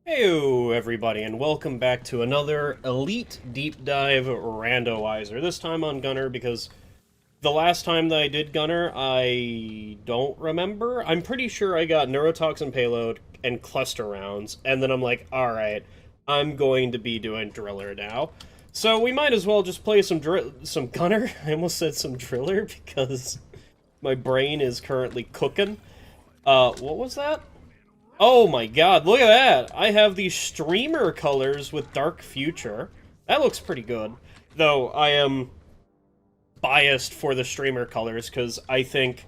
Heyo everybody, and welcome back to another Elite Deep Dive Randomizer. This time on Gunner, because the last time that I did Gunner, I don't remember. I'm pretty sure I got Neurotoxin Payload and Cluster Rounds, and then I'm like, alright, I'm going to be doing Driller now. So we might as well just play some Gunner. I almost said some Driller, because my brain is currently cooking. What was that? Oh my god, look at that! I have these streamer colors with Dark Future. That looks pretty good. Though, I am biased for the streamer colors, because I think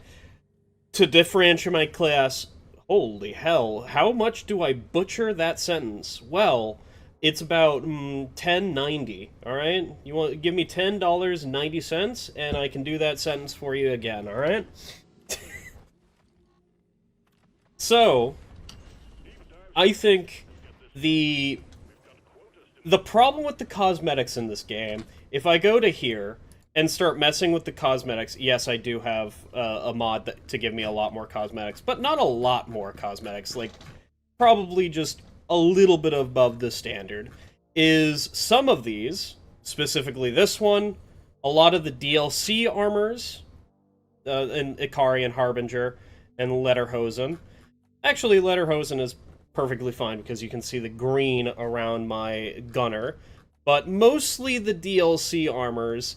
to differentiate my class... Holy hell, how much do I butcher that sentence? Well, it's about $10.90, alright? You want to give me $10.90, and I can do that sentence for you again, alright? So... I think the problem with the cosmetics in this game, if I go to here and start messing with the cosmetics, yes, I do have a mod to give me a lot more cosmetics, but not a lot more cosmetics, like, probably just a little bit above the standard, is some of these, specifically this one, a lot of the DLC armors, in Ikari and Harbinger, and Lederhosen. Actually, Lederhosen is perfectly fine because you can see the green around my gunner, but mostly the DLC armors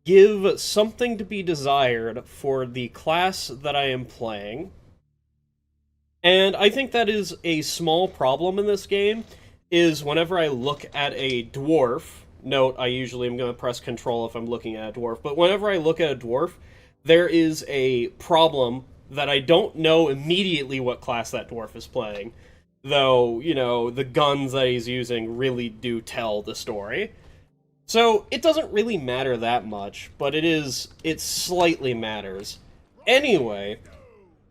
give something to be desired for the class that I am playing, and I think that is a small problem in this game, is whenever I look at a dwarf, note I usually am going to press control if I'm looking at a dwarf, but whenever I look at a dwarf, there is a problem that I don't know immediately what class that dwarf is playing. Though, you know, the guns that he's using really do tell the story. So, it doesn't really matter that much, but it slightly matters. Anyway,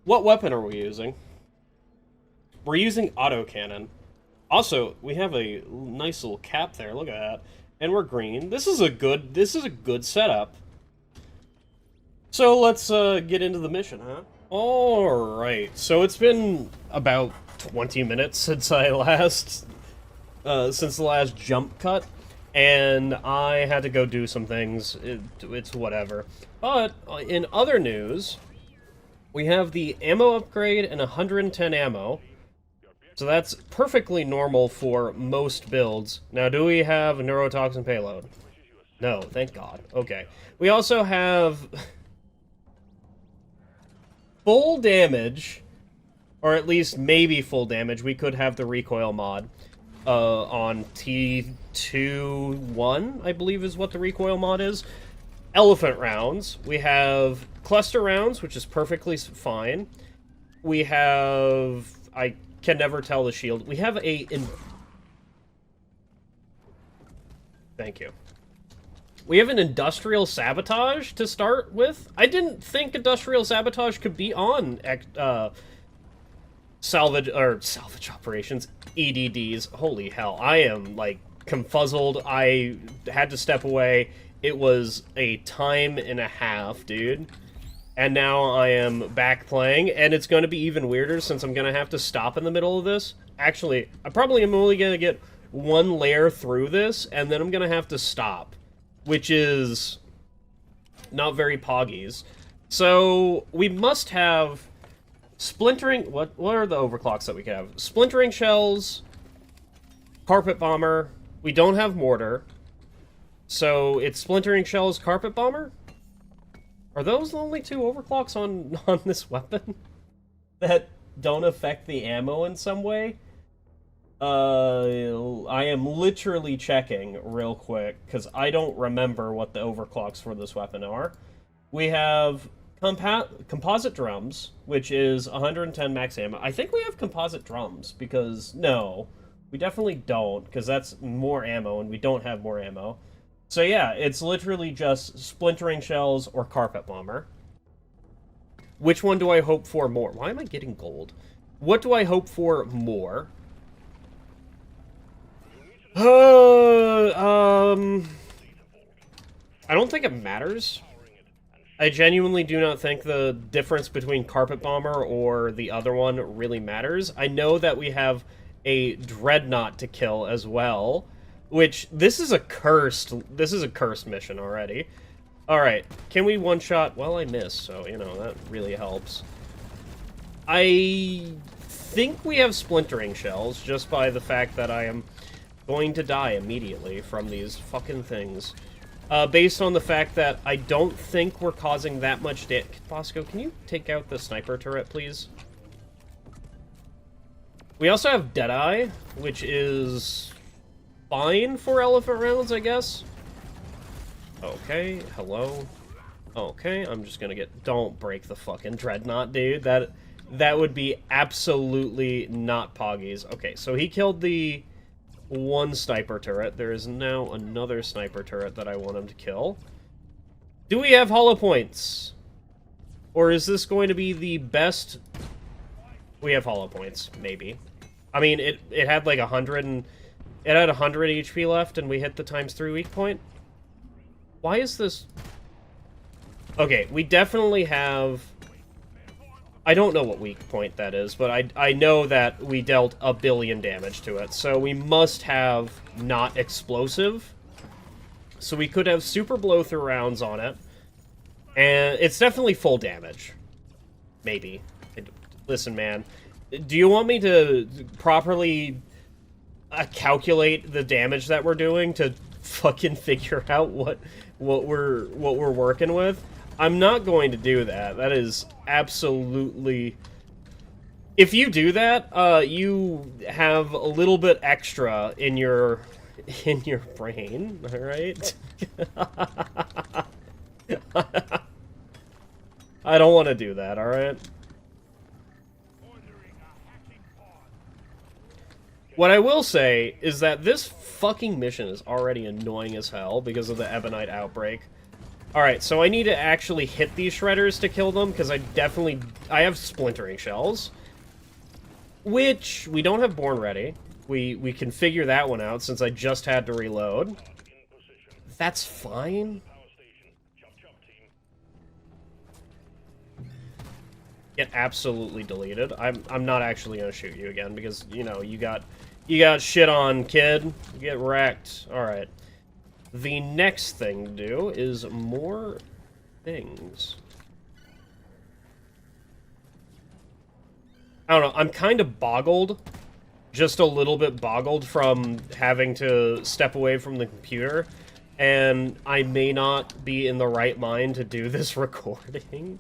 what weapon are we using? We're using autocannon. Also, we have a nice little cap there, look at that. And we're green. This is a good setup. So let's get into the mission, huh? Alright, so it's been about 20 minutes since I last, since the last jump cut, and I had to go do some things. It's whatever. But, in other news, we have the ammo upgrade and 110 ammo, so that's perfectly normal for most builds. Now, do we have a neurotoxin payload? No, thank God. Okay. We also have... full damage, or at least maybe full damage. We could have the recoil mod on T2-1, I believe is what the recoil mod is. Elephant rounds. We have cluster rounds, which is perfectly fine. We have... I can never tell the shield. We have a... Thank you. We have an industrial sabotage to start with. I didn't think industrial sabotage could be on salvage operations, EDDs. Holy hell, I am like confuzzled. I had to step away. It was a time and a half, dude. And now I am back playing, and it's going to be even weirder since I'm going to have to stop in the middle of this. Actually, I probably am only going to get one layer through this, and then I'm going to have to stop, which is not very poggies. So, we must have splintering... What are the overclocks that we can have? Splintering shells, carpet bomber. We don't have mortar. So, it's splintering shells, carpet bomber? Are those the only two overclocks on this weapon that don't affect the ammo in some way? I am literally checking real quick, because I don't remember what the overclocks for this weapon are. We have composite drums, which is 110 max ammo. I think we have composite drums, because, no, we definitely don't, because that's more ammo, and we don't have more ammo. So yeah, it's literally just splintering shells or carpet bomber. Which one do I hope for more? Why am I getting gold? What do I hope for more? I don't think it matters. I genuinely do not think the difference between Carpet Bomber or the other one really matters. I know that we have a Dreadnought to kill as well. Which, this is a cursed mission already. Alright, can we one-shot? Well, I missed, so, you know, that really helps. I think we have splintering shells, just by the fact that I am going to die immediately from these fucking things. Based on the fact that I don't think we're causing that much damage. Bosco, can you take out the sniper turret, please? We also have Deadeye, which is fine for elephant rounds, I guess. Okay, hello. Okay, I'm just gonna get... Don't break the fucking Dreadnought, dude. That would be absolutely not Poggies. Okay, so he killed the one sniper turret. There is now another sniper turret that I want him to kill. Do we have hollow points? Or is this going to be the best... We have hollow points, maybe. I mean, it had like 100 and... It had 100 HP left, and we hit the ×3 weak point. Why is this... Okay, we definitely have... I don't know what weak point that is, but I know that we dealt 1 billion damage to it, so we must have not explosive. So we could have super blow-through rounds on it, and it's definitely full damage. Maybe. Listen, man, do you want me to properly calculate the damage that we're doing to fucking figure out what we're working with? I'm not going to do that. That is absolutely... If you do that, you have a little bit extra in your brain, alright? I don't want to do that, alright? What I will say is that this fucking mission is already annoying as hell because of the Ebonite outbreak. Alright, so I need to actually hit these shredders to kill them, because I have splintering shells. Which, we don't have born ready. We can figure that one out, since I just had to reload. That's fine. Get absolutely deleted. I'm not actually gonna shoot you again, because, you know, you got shit on, kid. You get wrecked. Alright. The next thing to do is more things. I don't know, I'm kind of boggled. Just a little bit boggled from having to step away from the computer. And I may not be in the right mind to do this recording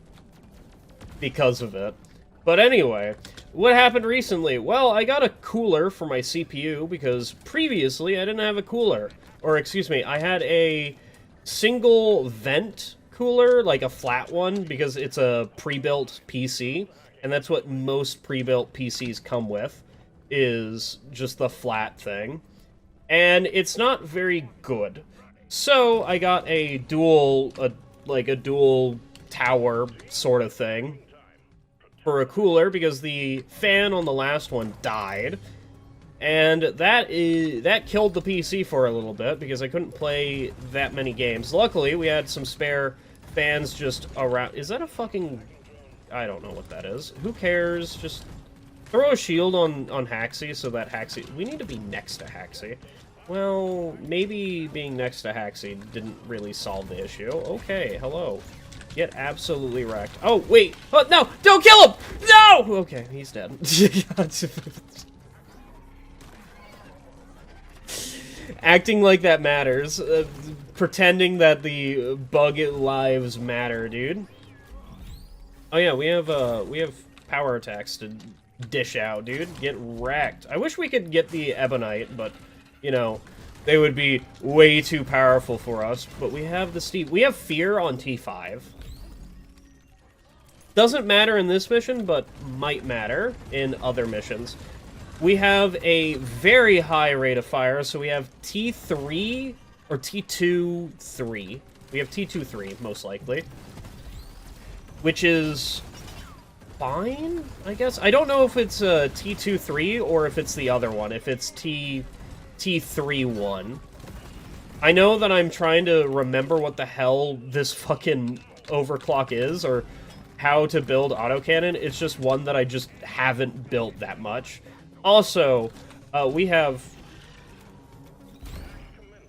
because of it. But anyway, what happened recently? Well, I got a cooler for my CPU because previously I didn't have a cooler. Or, excuse me, I had a single vent cooler, like a flat one, because it's a pre-built PC, and that's what most pre-built PCs come with, is just the flat thing. And it's not very good. So, I got a dual tower sort of thing for a cooler, because the fan on the last one died. And that killed the PC for a little bit, because I couldn't play that many games. Luckily, we had some spare fans just around. Is that a fucking... I don't know what that is. Who cares? Just throw a shield on Haxie so that Haxie... We need to be next to Haxie. Well, maybe being next to Haxie didn't really solve the issue. Okay, hello. Get absolutely wrecked. Oh, wait! Oh, no! Don't kill him! No! Okay, he's dead. Acting like that matters. Pretending that the bug lives matter, dude. Oh yeah, we have power attacks to dish out, dude. Get wrecked. I wish we could get the Ebonite, but, you know, they would be way too powerful for us. But we have the Steve. We have Fear on T5. Doesn't matter in this mission, but might matter in other missions. We have a very high rate of fire, so we have T3, or T2-3. We have T2-3, most likely. Which is fine, I guess? I don't know if it's T2-3 or if it's the other one, if it's T3-1. I know that I'm trying to remember what the hell this fucking overclock is, or how to build autocannon. It's just one that I just haven't built that much. Also, We have...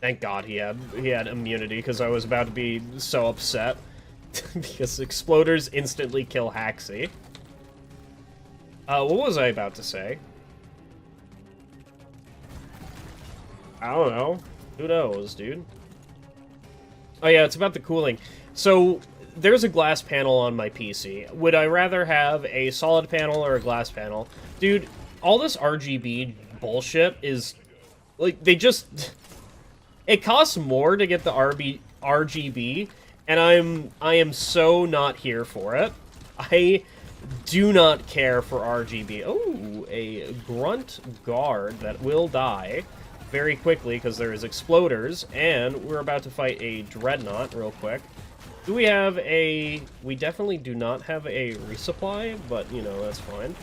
Thank God he had immunity, because I was about to be so upset. Because exploders instantly kill Haxie. What was I about to say? I don't know. Who knows, dude? Oh yeah, it's about the cooling. So, there's a glass panel on my PC. Would I rather have a solid panel or a glass panel? Dude, all this RGB bullshit is... Like, they just... It costs more to get the RGB, and I am so not here for it. I do not care for RGB. Oh, a grunt guard that will die very quickly because there is exploders, and we're about to fight a Dreadnought real quick. Do we have a... We definitely do not have a resupply, but, you know, that's fine.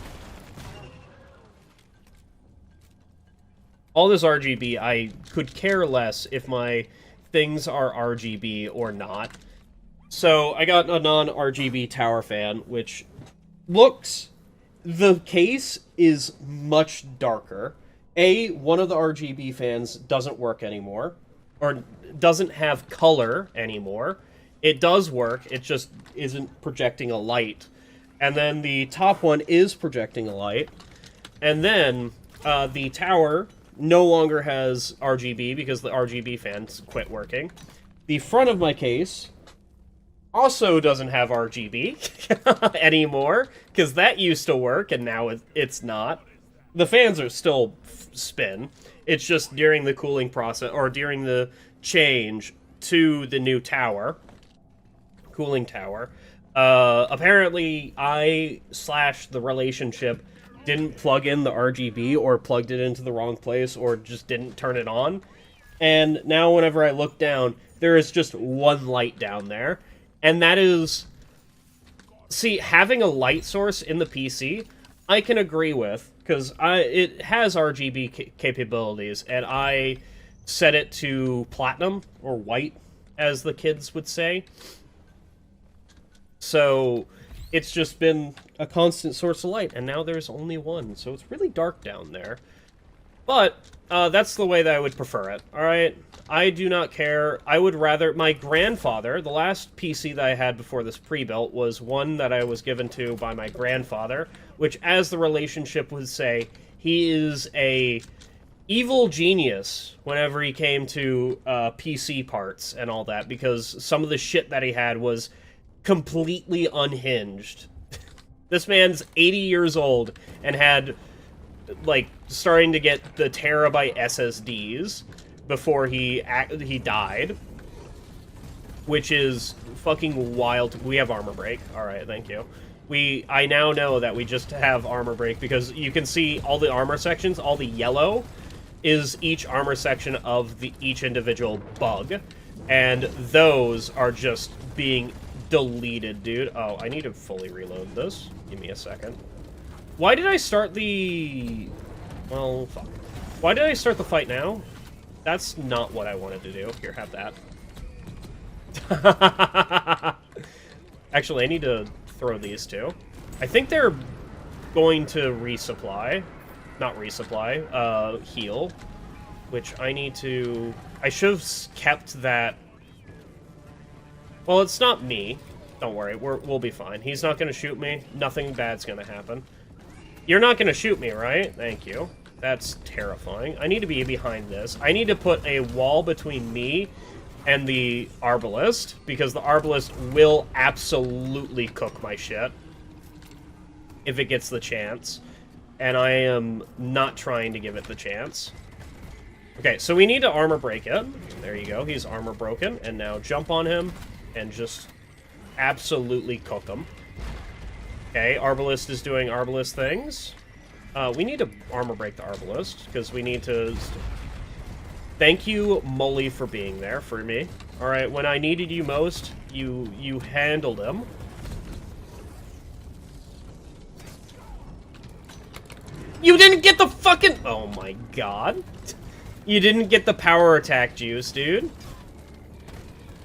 All this RGB, I could care less if my things are RGB or not. So, I got a non-RGB tower fan, which looks... The case is much darker. One of the RGB fans doesn't work anymore, or doesn't have color anymore. It does work, it just isn't projecting a light. And then the top one is projecting a light. And then the tower no longer has RGB because the RGB fans quit working. The front of my case also doesn't have RGB anymore, because that used to work and now it's not. The fans are still spin. It's just during the cooling process, or during the change to the new tower, cooling tower. Apparently, the relationship didn't plug in the RGB, or plugged it into the wrong place, or just didn't turn it on. And now whenever I look down, there is just one light down there. And that is... See, having a light source in the PC, I can agree with, because it has RGB capabilities, and I set it to platinum, or white, as the kids would say. So, it's just been a constant source of light, and now there's only one, so it's really dark down there. But, that's the way that I would prefer it, alright? I do not care. I would rather... My grandfather, the last PC that I had before this pre-built, was one that I was given to by my grandfather, which, as the relationship would say, he is a evil genius whenever he came to PC parts and all that, because some of the shit that he had was completely unhinged. This man's 80 years old and had, like, starting to get the terabyte SSDs before he died, which is fucking wild. We have armor break. All right, thank you. I now know that we just have armor break because you can see all the armor sections, all the yellow is each armor section of each individual bug, and those are just being deleted, dude. Oh, I need to fully reload this. Give me a second. Why did I start the... Well, fuck. Why did I start the fight now? That's not what I wanted to do. Here, have that. Actually, I need to throw these two. I think they're going to resupply. Not resupply, heal. Which I need to... I should have kept that... Well, it's not me. Don't worry, we'll be fine. He's not going to shoot me. Nothing bad's going to happen. You're not going to shoot me, right? Thank you. That's terrifying. I need to be behind this. I need to put a wall between me and the Arbalist, because the Arbalist will absolutely cook my shit if it gets the chance. And I am not trying to give it the chance. Okay, so we need to armor break it. There you go. He's armor broken. And now jump on him and just absolutely cook him. Okay, Arbalist is doing Arbalist things. We need to armor break the Arbalist, because we need to... Thank you, Molly, for being there for me. Alright, when I needed you most, you handled him. You didn't get the fucking... Oh my god. You didn't get the power attack juice, dude.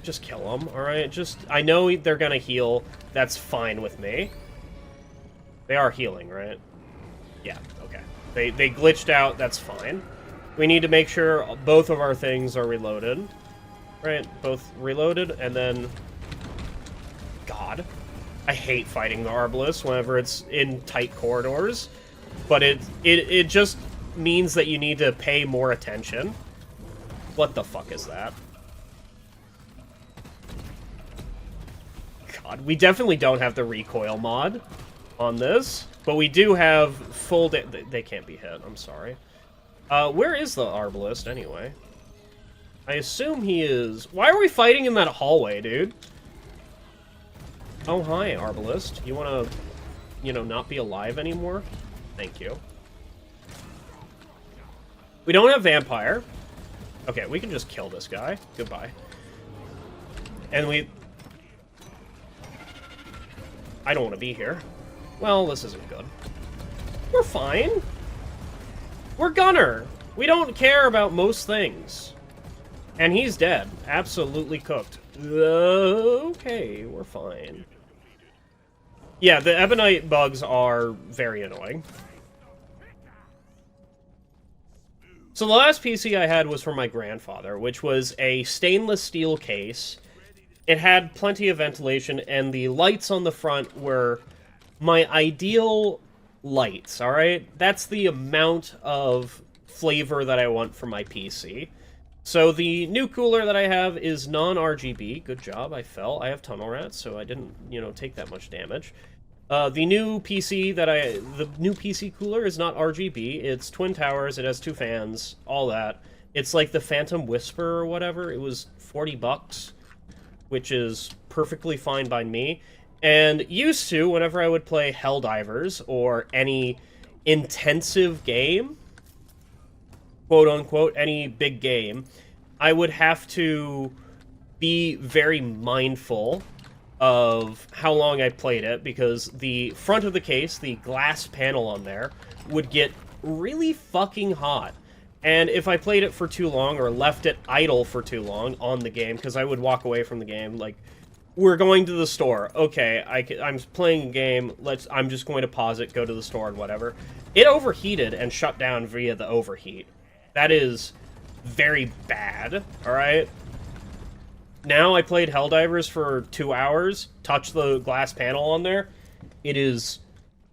Just kill them, alright? Just... I know they're gonna heal. That's fine with me. They are healing, right? Yeah, okay. They glitched out, that's fine. We need to make sure both of our things are reloaded. Right, both reloaded, and then... God. I hate fighting the Arbalest whenever it's in tight corridors. But it just means that you need to pay more attention. What the fuck is that? God, we definitely don't have the recoil mod on this, but we do have full... They can't be hit, I'm sorry. Where is the Arbalest, anyway? I assume he is... Why are we fighting in that hallway, dude? Oh, hi, Arbalest. You wanna, you know, not be alive anymore? Thank you. We don't have Vampire. Okay, we can just kill this guy. Goodbye. And we... I don't want to be here. Well, this isn't good. We're fine. We're Gunner. We don't care about most things. And he's dead. Absolutely cooked. Okay, we're fine. Yeah, the Ebonite bugs are very annoying. So the last PC I had was from my grandfather, which was a stainless steel case. It had plenty of ventilation, and the lights on the front were my ideal lights, alright? That's the amount of flavor that I want from my PC. So the new cooler that I have is non-RGB. Good job, I fell. I have tunnel rats, so I didn't, you know, take that much damage. The new PC cooler is not RGB. It's twin towers, it has 2 fans, all that. It's like the Phantom Whisper or whatever. It was 40 bucks, which is perfectly fine by me. And used to, whenever I would play Helldivers or any intensive game, quote-unquote, any big game, I would have to be very mindful of how long I played it, because the front of the case, the glass panel on there, would get really fucking hot. And if I played it for too long, or left it idle for too long on the game, because I would walk away from the game, like, we're going to the store. Okay, I'm playing a game, I'm just going to pause it, go to the store, and whatever. It overheated and shut down via the overheat. That is very bad, alright? Now I played Helldivers for 2 hours, touched the glass panel on there. It is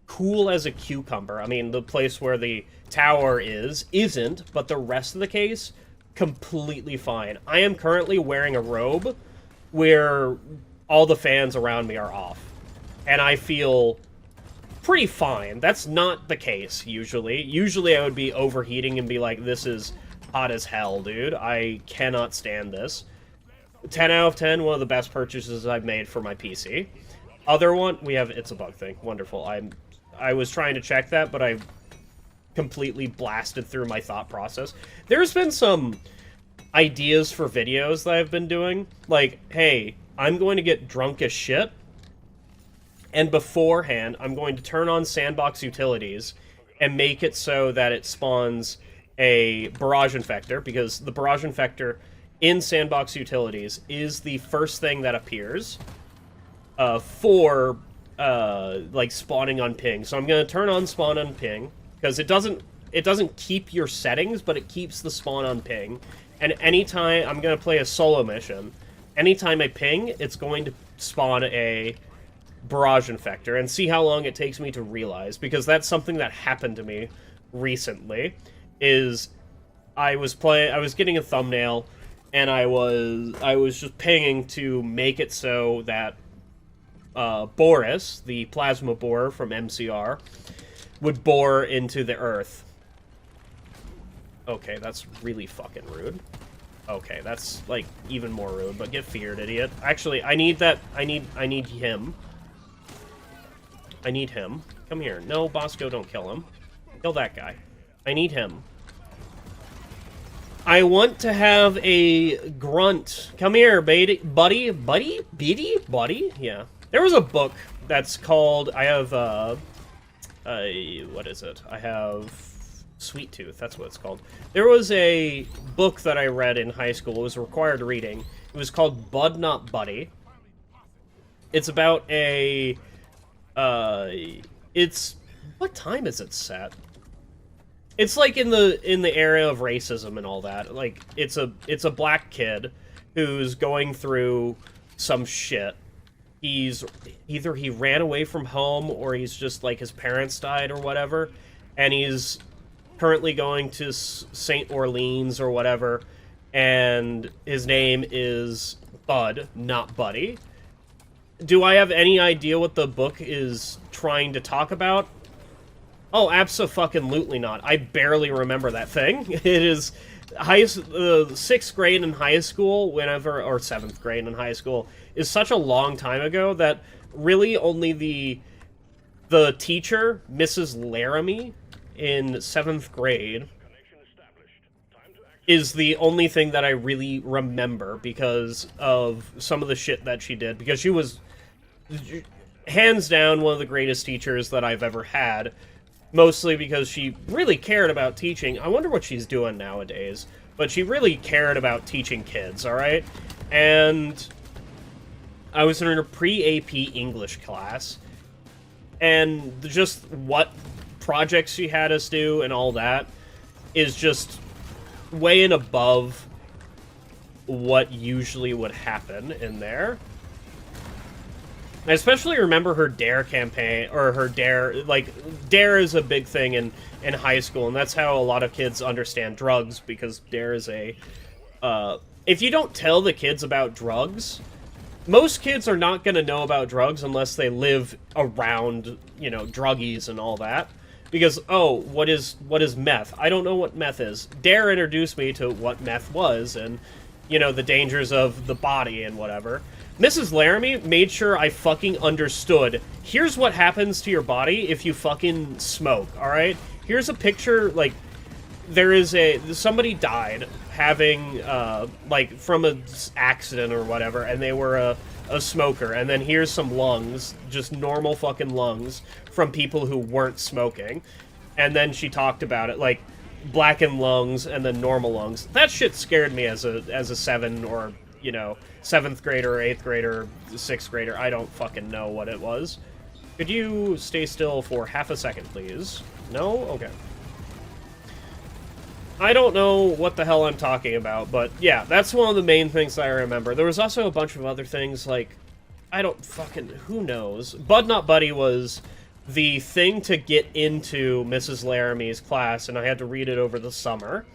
cool as a cucumber. I mean, the place where the tower isn't, but the rest of the case, completely fine. I am currently wearing a robe where all the fans around me are off. And I feel pretty fine. That's not the case, usually. Usually I would be overheating and be like, this is hot as hell, dude. I cannot stand this. 10 out of 10, one of the best purchases I've made for my PC. Other one, we have It's a Bug Thing. Wonderful. I was trying to check that, but I completely blasted through my thought process. There's been some ideas for videos that I've been doing. Like, hey, I'm going to get drunk as shit, and beforehand, I'm going to turn on Sandbox Utilities and make it so that it spawns a Barrage Infector, because the Barrage Infector in Sandbox Utilities is the first thing that appears for, like, spawning on ping. So I'm going to turn on spawn on ping, because it doesn't keep your settings, but it keeps the spawn on ping. And anytime I'm going to play a solo mission, anytime I ping, it's going to spawn a Barrage Infector, and see how long it takes me to realize, because that's something that happened to me recently, is I was getting a thumbnail, and I was just pinging to make it so that Boris, the plasma borer from MCR, would bore into the earth. Okay, that's really fucking rude. Okay, that's, like, even more rude, but get feared, idiot. Actually, I need that, I need him. I need him. Come here. No, Bosco, don't kill him. Kill that guy. I need him. I want to have a grunt. Come here, buddy. Buddy? Yeah. There was a book that's called, I have, what is it? I have Sweet Tooth, that's what it's called. There was a book that I read in high school. It was required reading. It was called Bud Not Buddy. It's about a, it's, what time is it set? It's like in the area of racism and all that. Like it's a black kid who's going through some shit. He's either he ran away from home or he's just like his parents died or whatever, and he's currently going to St. Orleans or whatever, and his name is Bud, not Buddy. Do I have any idea what the book is trying to talk about? Oh, abso-fucking-lutely not. I barely remember that thing. It is sixth grade in high school, or seventh grade in high school, is such a long time ago that really only the teacher, Mrs. Laramie, in seventh grade, is the only thing that I really remember because of some of the shit that she did. Because she was, hands down, one of the greatest teachers that I've ever had. Mostly because she really cared about teaching. I wonder what she's doing nowadays. But she really cared about teaching kids, alright? And I was in her pre-AP English class. And just what projects she had us do and all that is just way and above what usually would happen in there. I especially remember her DARE campaign, or her DARE, like, DARE is a big thing in high school, and that's how a lot of kids understand drugs, because DARE is a, if you don't tell the kids about drugs, most kids are not going to know about drugs unless they live around, you know, druggies and all that. Because, oh, what is meth? I don't know what meth is. DARE introduced me to what meth was, and, you know, the dangers of the body and whatever. Mrs. Laramie made sure I fucking understood. Here's what happens to your body if you fucking smoke, alright? Here's a picture, like, somebody died having, like, from an accident or whatever, and they were a smoker, and then here's some lungs, just normal fucking lungs, from people who weren't smoking. And then she talked about it, like, blackened lungs and then normal lungs. That shit scared me as a 7 or, you know, 7th grader, 8th grader, 6th grader. I don't fucking know what it was. Could you stay still for half a second, please? No? Okay. I don't know what the hell I'm talking about, but yeah, that's one of the main things that I remember. There was also a bunch of other things, like, I don't fucking, who knows? Bud Not Buddy was the thing to get into Mrs. Laramie's class, and I had to read it over the summer.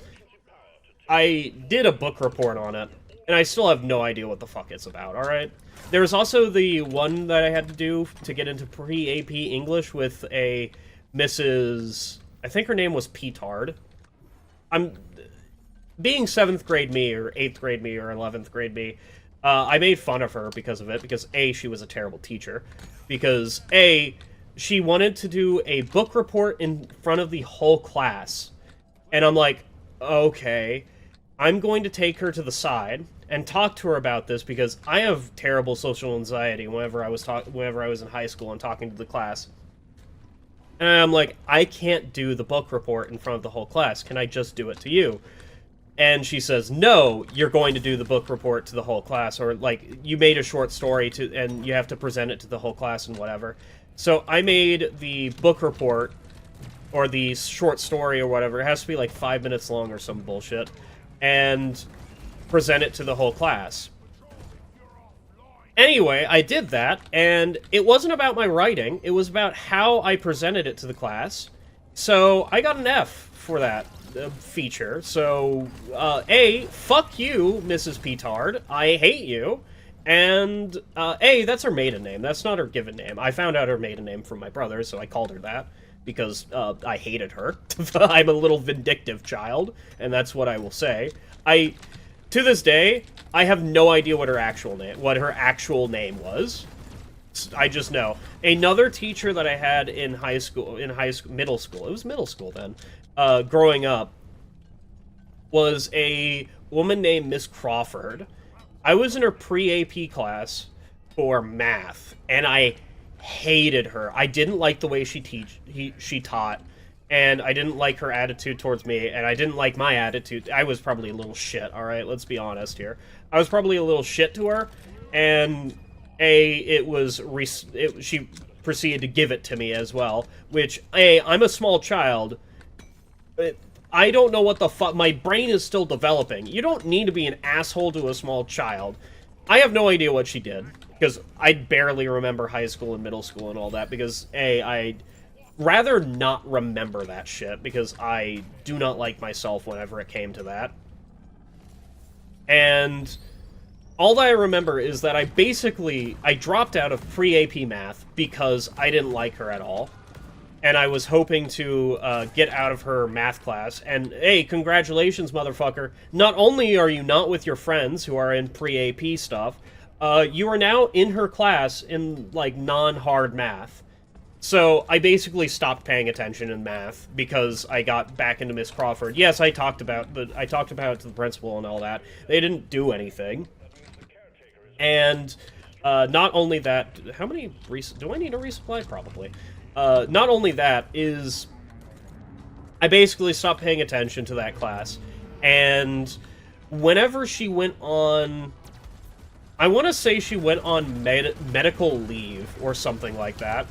I did a book report on it, and I still have no idea what the fuck it's about, alright? There was also the one that I had to do to get into pre-AP English with a Mrs. I think her name was Petard. Being 7th grade me, or 8th grade me, or 11th grade me, I made fun of her because of it, because A, she was a terrible teacher, because A, she wanted to do a book report in front of the whole class, and I'm like, okay, I'm going to take her to the side and talk to her about this, because I have terrible social anxiety whenever I was in high school and talking to the class. And I'm like, I can't do the book report in front of the whole class. Can I just do it to you? And she says, no, you're going to do the book report to the whole class. Or, like, you made a short story, and you have to present it to the whole class and whatever. So I made the book report, or the short story or whatever. It has to be, like, 5 minutes long or some bullshit. And present it to the whole class. Anyway, I did that, and it wasn't about my writing, it was about how I presented it to the class. So, I got an F for that feature. So, A, fuck you, Mrs. Petard, I hate you, and, A, that's her maiden name, that's not her given name. I found out her maiden name from my brother, so I called her that, because, I hated her. I'm a little vindictive child, and that's what I will say. To this day, I have no idea what her actual name was. I just know. Another teacher that I had in middle school, it was middle school then, growing up, was a woman named Miss Crawford. I was in her pre-AP class for math, and I hated her. I didn't like the way she taught. And I didn't like her attitude towards me, and I didn't like my attitude. I was probably a little shit, alright? Let's be honest here. I was probably a little shit to her, and she proceeded to give it to me as well, which, I'm a small child. I don't know what the fuck. My brain is still developing. You don't need to be an asshole to a small child. I have no idea what she did, because I barely remember high school and middle school and all that, because, A, I'd rather not remember that shit, because I do not like myself whenever it came to that. And all that I remember is that I dropped out of pre-AP math because I didn't like her at all. And I was hoping to get out of her math class. And, hey, congratulations, motherfucker. Not only are you not with your friends who are in pre-AP stuff, you are now in her class in, like, non-hard math. So I basically stopped paying attention in math because I got back into Miss Crawford. Yes, I talked about it to the principal and all that. They didn't do anything. And not only that, how many do I need a resupply? Probably. Not only that, is I basically stopped paying attention to that class, and whenever she went on, I want to say she went on medical leave or something like that,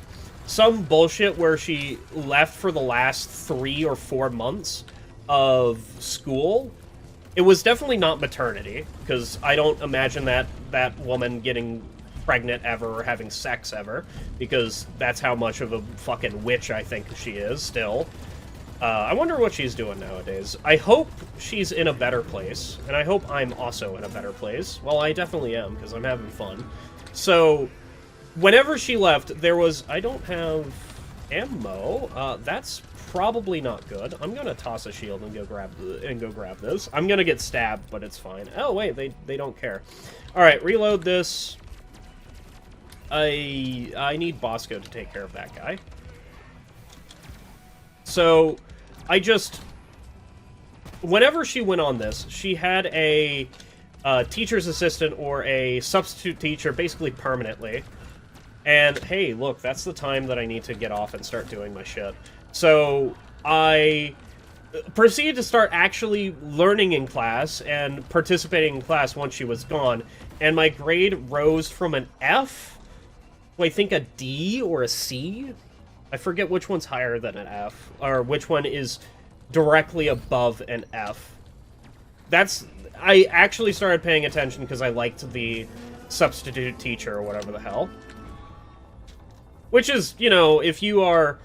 some bullshit where she left for the last 3 or 4 months of school. It was definitely not maternity, because I don't imagine that woman getting pregnant ever or having sex ever, because that's how much of a fucking witch I think she is still. I wonder what she's doing nowadays. I hope she's in a better place, and I hope I'm also in a better place. Well, I definitely am, because I'm having fun. So, whenever she left, there was... I don't have ammo. That's probably not good. I'm gonna toss a shield and go grab this. I'm gonna get stabbed, but it's fine. Oh, wait, they don't care. Alright, reload this. I need Bosco to take care of that guy. So, whenever she went on this, she had a teacher's assistant or a substitute teacher basically permanently. And, hey, look, that's the time that I need to get off and start doing my shit. So, I proceeded to start actually learning in class and participating in class once she was gone. And my grade rose from an F, I think a D or a C? I forget which one's higher than an F, or which one is directly above an F. I actually started paying attention because I liked the substitute teacher or whatever the hell. Which is, you know, if you are...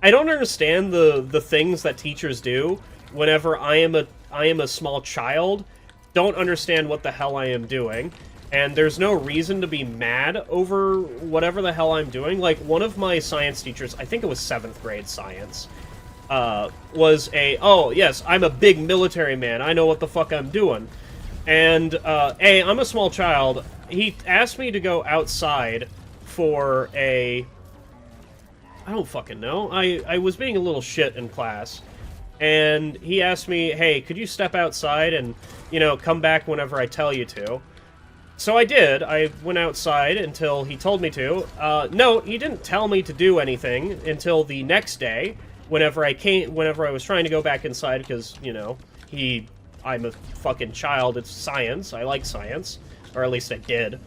I don't understand the things that teachers do whenever I am a small child. Don't understand what the hell I am doing. And there's no reason to be mad over whatever the hell I'm doing. Like, one of my science teachers, I think it was 7th grade science, was oh, yes, I'm a big military man. I know what the fuck I'm doing. And, I'm a small child. He asked me to go outside for I don't fucking know. I was being a little shit in class. And he asked me, hey, could you step outside and, you know, come back whenever I tell you to? So I did. I went outside until he told me to. No, he didn't tell me to do anything until the next day, whenever I was trying to go back inside, because, you know, I'm a fucking child. It's science. I like science. Or at least I did.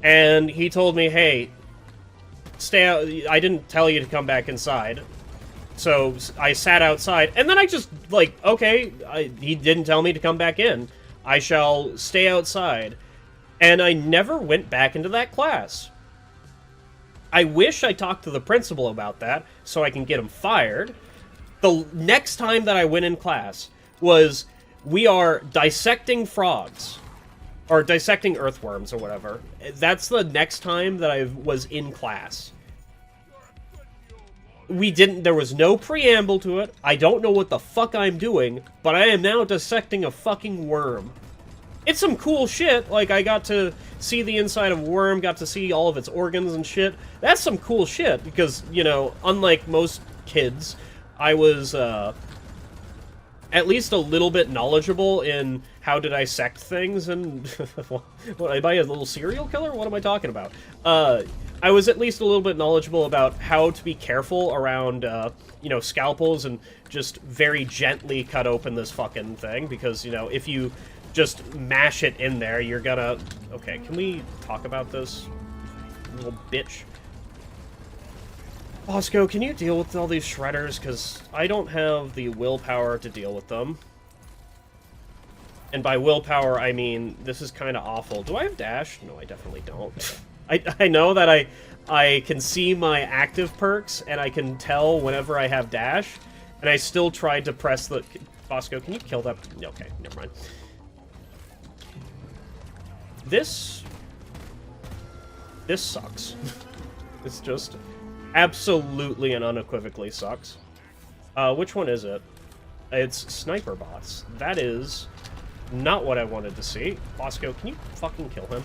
And he told me, hey, stay out. I didn't tell you to come back inside. So I sat outside, and then I just, like, okay, he didn't tell me to come back in. I shall stay outside. And I never went back into that class. I wish I talked to the principal about that, so I can get him fired. The next time that I went in class was, we are dissecting frogs. Or dissecting earthworms, or whatever. That's the next time that I was in class. There was no preamble to it. I don't know what the fuck I'm doing, but I am now dissecting a fucking worm. It's some cool shit. Like, I got to see the inside of a worm, got to see all of its organs and shit. That's some cool shit, because, you know, unlike most kids, I was, at least a little bit knowledgeable in how to dissect things, and... what, am I a little serial killer? What am I talking about? I was at least a little bit knowledgeable about how to be careful around, you know, scalpels, and just very gently cut open this fucking thing, because, you know, if you just mash it in there, you're gonna... Okay, can we talk about this, little bitch? Bosco, can you deal with all these shredders? Because I don't have the willpower to deal with them. And by willpower, I mean, this is kind of awful. Do I have dash? No, I definitely don't. I know that I can see my active perks, and I can tell whenever I have dash, and I still tried to press the... Bosco, can you kill that? Okay, never mind. This sucks. It's just absolutely and unequivocally sucks. Which one is it? It's sniper bots. That is not what I wanted to see. Bosco, can you fucking kill him?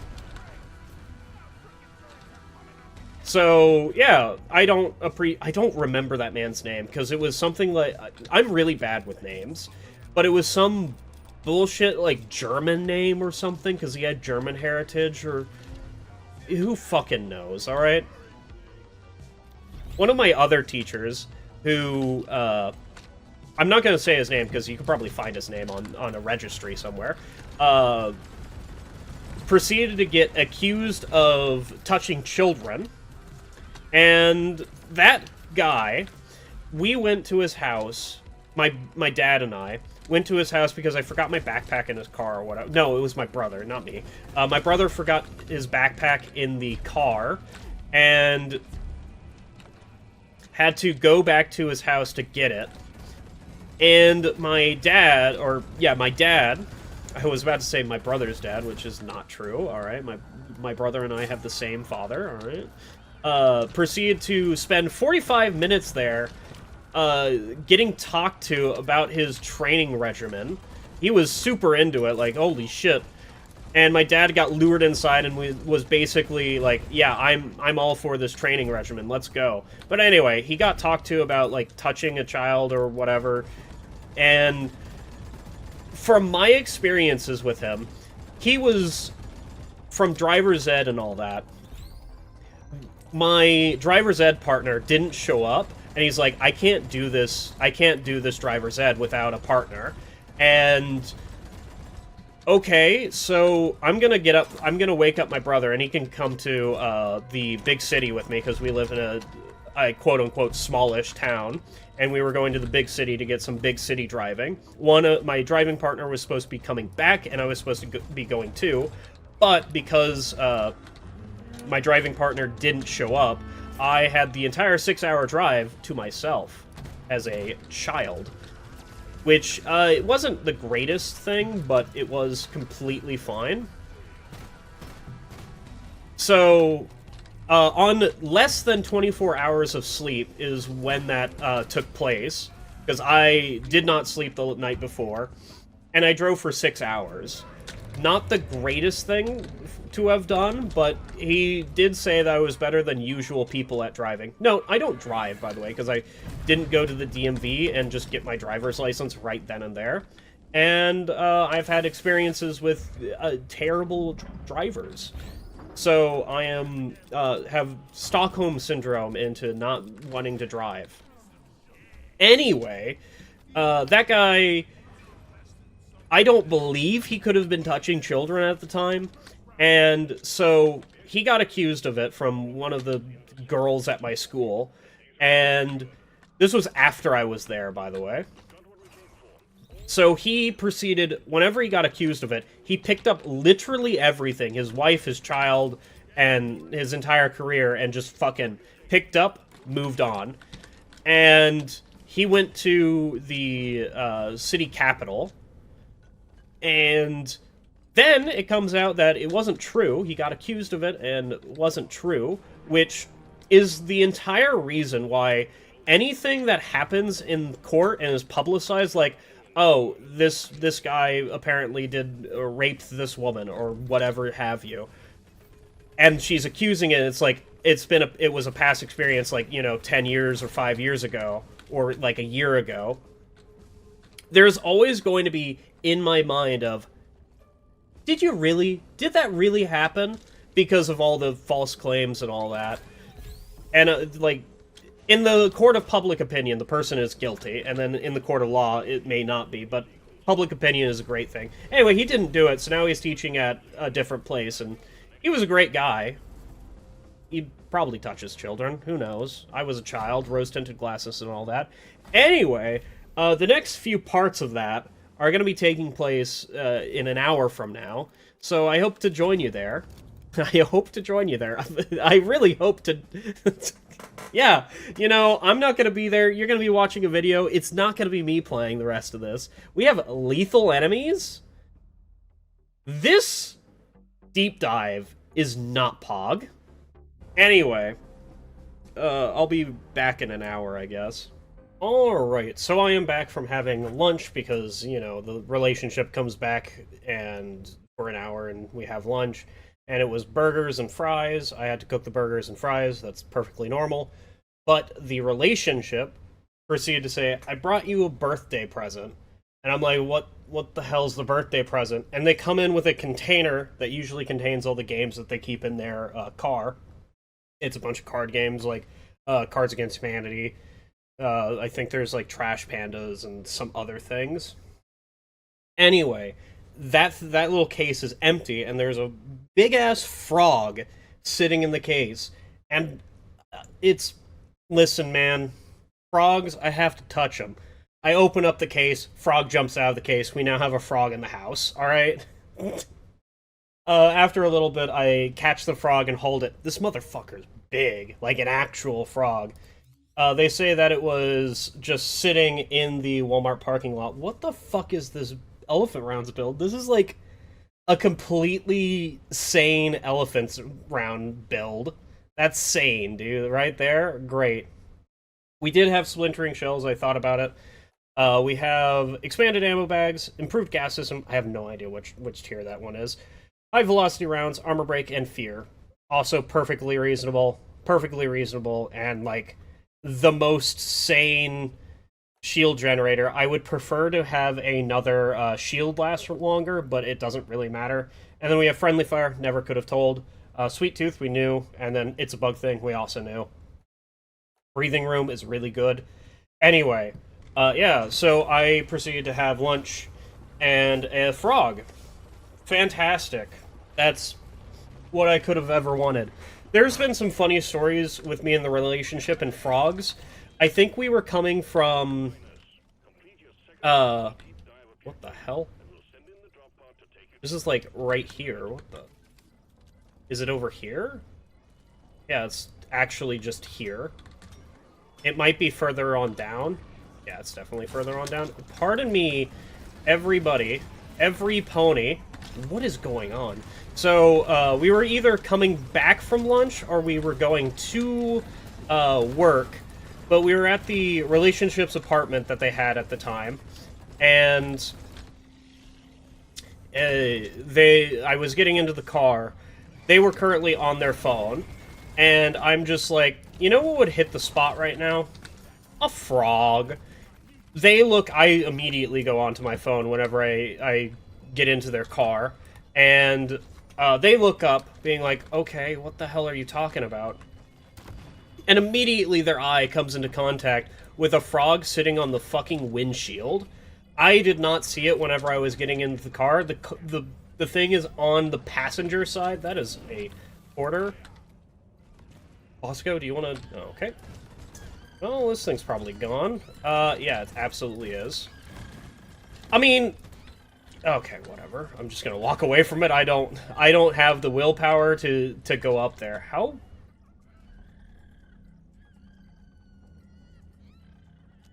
So, yeah, I don't remember that man's name, because it was something like... I'm really bad with names, but it was some bullshit, like, German name or something, because he had German heritage, or... Who fucking knows, alright? One of my other teachers, who, I'm not going to say his name, because you could probably find his name on a registry somewhere, proceeded to get accused of touching children, and that guy, we went to his house, my dad and I, went to his house because I forgot my backpack in his car or whatever. No, it was my brother, not me. My brother forgot his backpack in the car, and had to go back to his house to get it. And my dad, I was about to say my brother's dad, which is not true, alright? My brother and I have the same father, alright? Proceeded to spend 45 minutes there, getting talked to about his training regimen. He was super into it, like, holy shit. And my dad got lured inside and was basically like, yeah, I'm all for this training regimen, let's go. But anyway, he got talked to about, like, touching a child or whatever. And from my experiences with him, he was, from driver's ed and all that, my driver's ed partner didn't show up, and he's like, I can't do this driver's ed without a partner. And okay, so I'm gonna wake up my brother, and he can come to the big city with me, because we live in a quote-unquote smallish town, and we were going to the big city to get some big city driving. My driving partner was supposed to be coming back, and I was supposed to be going too, but because my driving partner didn't show up, I had the entire 6-hour drive to myself as a child. Which, it wasn't the greatest thing, but it was completely fine. So, on less than 24 hours of sleep is when that took place, because I did not sleep the night before, and I drove for 6 hours. Not the greatest thing to have done, but he did say that I was better than usual people at driving. No, I don't drive, by the way, because I didn't go to the DMV and just get my driver's license right then and there. And I've had experiences with terrible drivers. So I have Stockholm Syndrome into not wanting to drive. Anyway, that guy, I don't believe he could have been touching children at the time. And so he got accused of it from one of the girls at my school. And this was after I was there, by the way. So he proceeded, whenever he got accused of it, he picked up literally everything, his wife, his child, and his entire career, and just fucking picked up, moved on. And he went to the city capital, and then it comes out that it wasn't true. He got accused of it, and it wasn't true, which is the entire reason why anything that happens in court and is publicized, like, oh, this guy apparently did or raped this woman or whatever have you, and she's accusing it. It's like it was a past experience, like, 10 years or 5 years ago, or like a year ago. There's always going to be in my mind of, did that really happen? Because of all the false claims and all that. And like, in the court of public opinion, the person is guilty, and then in the court of law, it may not be, but public opinion is a great thing. Anyway, he didn't do it, so now he's teaching at a different place, and he was a great guy. he probably touches children. Who knows? I was a child, rose-tinted glasses and all that. Anyway, the next few parts of that are going to be taking place in an hour from now, so I hope to join you there. I hope to join you there. I really hope to... Yeah, you know, I'm not going to be there. You're going to be watching a video. It's not going to be me playing the rest of this. We have lethal enemies. This deep dive is not Pog. Anyway, I'll be back in an hour, I guess. Alright, so I am back from having lunch because, you know, the relationship comes back and for an hour and we have lunch. And it was burgers and fries. I had to cook the burgers and fries. That's perfectly normal. But the relationship proceeded to say, I brought you a birthday present. And I'm like, what the hell's the birthday present? And they come in with a container that usually contains all the games that they keep in their car. It's a bunch of card games like Cards Against Humanity. I think there's like Trash Pandas and some other things. Anyway, that little case is empty, and there's a big-ass frog sitting in the case. And it's... Listen, man. Frogs, I have to touch them. I open up the case, frog jumps out of the case. We now have a frog in the house, alright? After a little bit, I catch the frog and hold it. This motherfucker's big, like an actual frog. They say that it was just sitting in the Walmart parking lot. What the fuck is this elephant rounds build? This is like a completely sane elephant round build. That's sane, dude, right there. Great. We did have splintering shells. I thought about it. We have expanded ammo bags, improved gas system. I have no idea which tier that one is. High velocity rounds, armor break, and fear. Also perfectly reasonable, and like the most sane shield generator. I would prefer to have another shield last longer, but it doesn't really matter. And then we have friendly fire, never could have told. Sweet Tooth, we knew, and then It's a Bug Thing, we also knew. Breathing Room is really good. Anyway, yeah, so I proceeded to have lunch and a frog. Fantastic. That's what I could have ever wanted. There's been some funny stories with me in the relationship and frogs. I think we were coming from... what the hell? This is, like, right here. What the... Is it over here? Yeah, it's actually just here. It might be further on down. Yeah, it's definitely further on down. Pardon me, everybody. Every pony. What is going on? So, we were either coming back from lunch or we were going to work. But we were at the relationship's apartment that they had at the time. And I was getting into the car. They were currently on their phone. And I'm just like, you know what would hit the spot right now? A frog. They look, I immediately go onto my phone whenever I get into their car. And they look up, being like, okay, what the hell are you talking about? And immediately their eye comes into contact with a frog sitting on the fucking windshield. I did not see it whenever I was getting into the car. The thing is on the passenger side. That is a order. Bosco, do you want to... Oh, okay. Well, this thing's probably gone. Yeah, it absolutely is. I mean... Okay, whatever. I'm just gonna walk away from it. I don't have the willpower to go up there. How...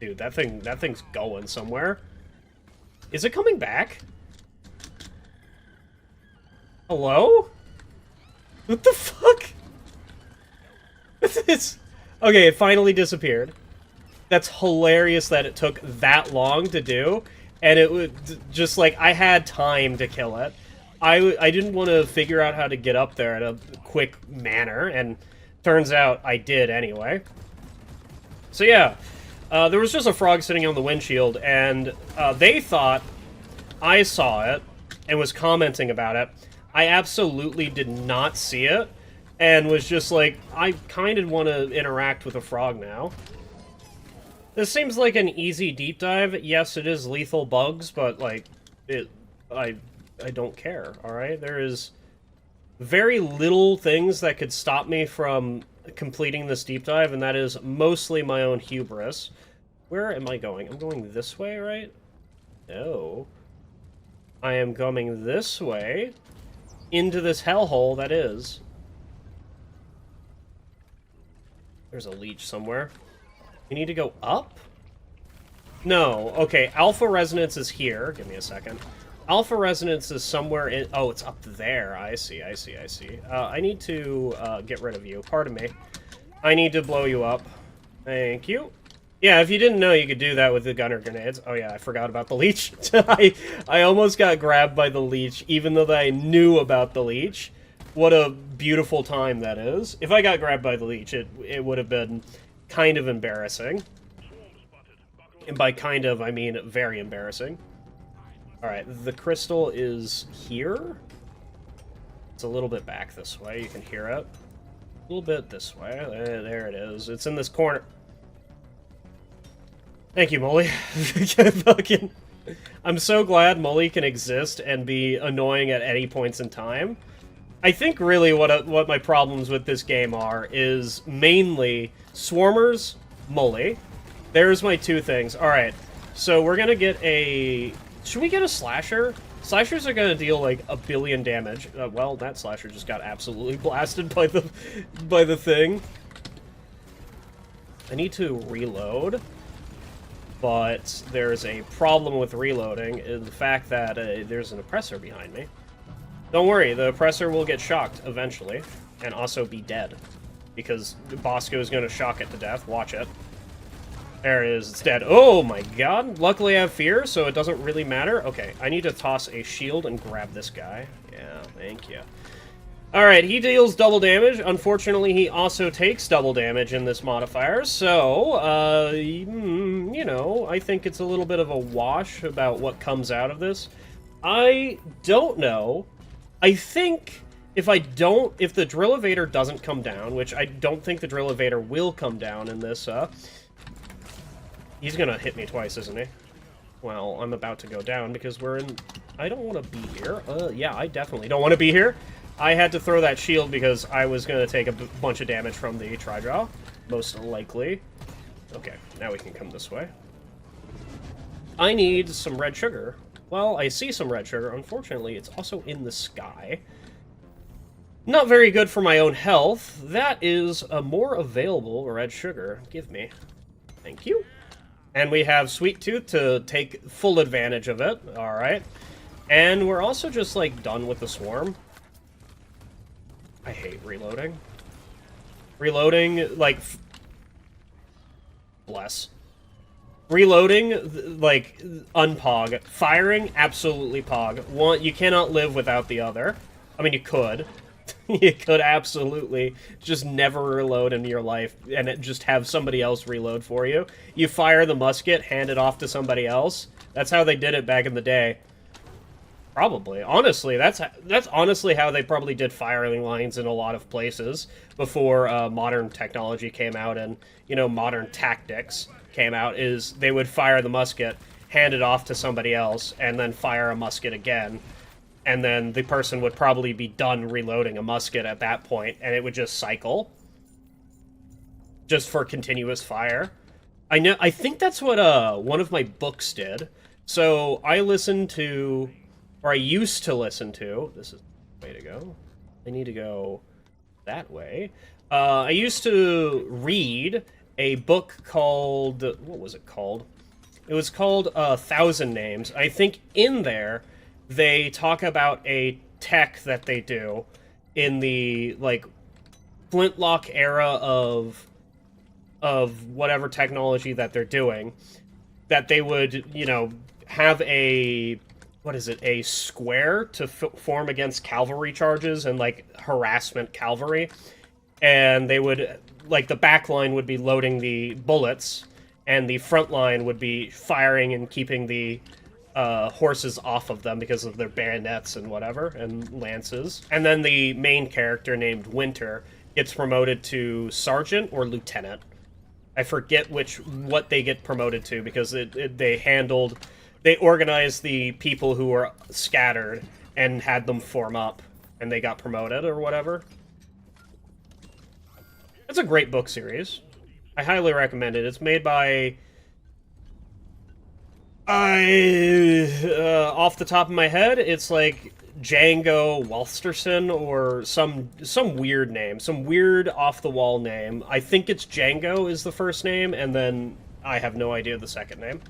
Dude, that thing's going somewhere. Is it coming back? Hello? What the fuck? It's... Okay, it finally disappeared. That's hilarious that it took that long to do, and it would just like I had time to kill it. I didn't want to figure out how to get up there in a quick manner, and turns out I did anyway. So yeah, there was just a frog sitting on the windshield, and they thought I saw it and was commenting about it. I absolutely did not see it, and was just like, I kind of want to interact with a frog now. This seems like an easy deep dive. Yes, it is lethal bugs, but, like, I don't care, alright? There is very little things that could stop me from completing this deep dive, and that is mostly my own hubris. Where am I going? I'm going this way, right? No. I am going this way into this hellhole that is. There's a leech somewhere. We need to go up? No. Okay, Alpha Resonance is here. Give me a second. Alpha Resonance is somewhere in... Oh, it's up there. I see. I need to get rid of you. Pardon me. I need to blow you up. Thank you. Yeah, if you didn't know, you could do that with the gunner grenades. Oh yeah, I forgot about the leech. I almost got grabbed by the leech, even though I knew about the leech. What a beautiful time that is. If I got grabbed by the leech, it would have been kind of embarrassing. And by kind of, I mean very embarrassing. Alright, the crystal is here. It's a little bit back this way, you can hear it. A little bit this way. There it is. It's in this corner. Thank you, Molly. I'm so glad Molly can exist and be annoying at any points in time. I think really what my problems with this game are is mainly Swarmers, Molly. There's my two things. Alright, so we're gonna get a... Should we get a Slasher? Slashers are gonna deal like 1 billion damage. Well, that Slasher just got absolutely blasted by the thing. I need to reload. But there's a problem with reloading, is the fact that there's an oppressor behind me. Don't worry, the oppressor will get shocked eventually, and also be dead. Because Bosco is going to shock it to death. Watch it. There it is, it's dead. Oh my god! Luckily I have fear, so it doesn't really matter. Okay, I need to toss a shield and grab this guy. Yeah, thank you. Alright, he deals double damage. Unfortunately, he also takes double damage in this modifier, so, you know, I think it's a little bit of a wash about what comes out of this. I don't know. I think if the drill evader doesn't come down, which I don't think the drill evader will come down in this, he's gonna hit me twice, isn't he? Well, I'm about to go down because we're in... I don't want to be here. Yeah, I definitely don't want to be here. I had to throw that shield because I was going to take a bunch of damage from the Tri-Draw, most likely. Okay, now we can come this way. I need some red sugar. Well, I see some red sugar. Unfortunately, it's also in the sky. Not very good for my own health. That is a more available red sugar. Give me. Thank you. And we have Sweet Tooth to take full advantage of it. Alright. And we're also just, like, done with the swarm. I hate reloading. Reloading, like... Bless. Reloading, like, unpog. Firing, absolutely pog. One, you cannot live without the other. I mean, you could. You could absolutely just never reload in your life and just have somebody else reload for you. You fire the musket, hand it off to somebody else. That's how they did it back in the day. Probably. Honestly, that's honestly how they probably did firing lines in a lot of places before modern technology came out and, you know, modern tactics came out, is they would fire the musket, hand it off to somebody else, and then fire a musket again. And then the person would probably be done reloading a musket at that point, and it would just cycle. Just for continuous fire. I think that's what one of my books did. So I listened to... Or I used to listen to... This is the way to go. I need to go that way. I used to read a book called... What was it called? It was called 1,000 Names. I think in there, they talk about a tech that they do in the, like, flintlock era of whatever technology that they're doing. That they would, you know, have a... What is it? A square to form against cavalry charges and, like, harassment cavalry. And they would, like, the back line would be loading the bullets, and the front line would be firing and keeping the horses off of them because of their bayonets and whatever, and lances. And then the main character, named Winter, gets promoted to sergeant or lieutenant. I forget what they get promoted to, because they organized the people who were scattered and had them form up and they got promoted or whatever. It's a great book series. I highly recommend it. It's made by... off the top of my head, it's like Django Wolsterson or some weird name. Some weird off-the-wall name. I think it's Django is the first name, and then I have no idea the second name.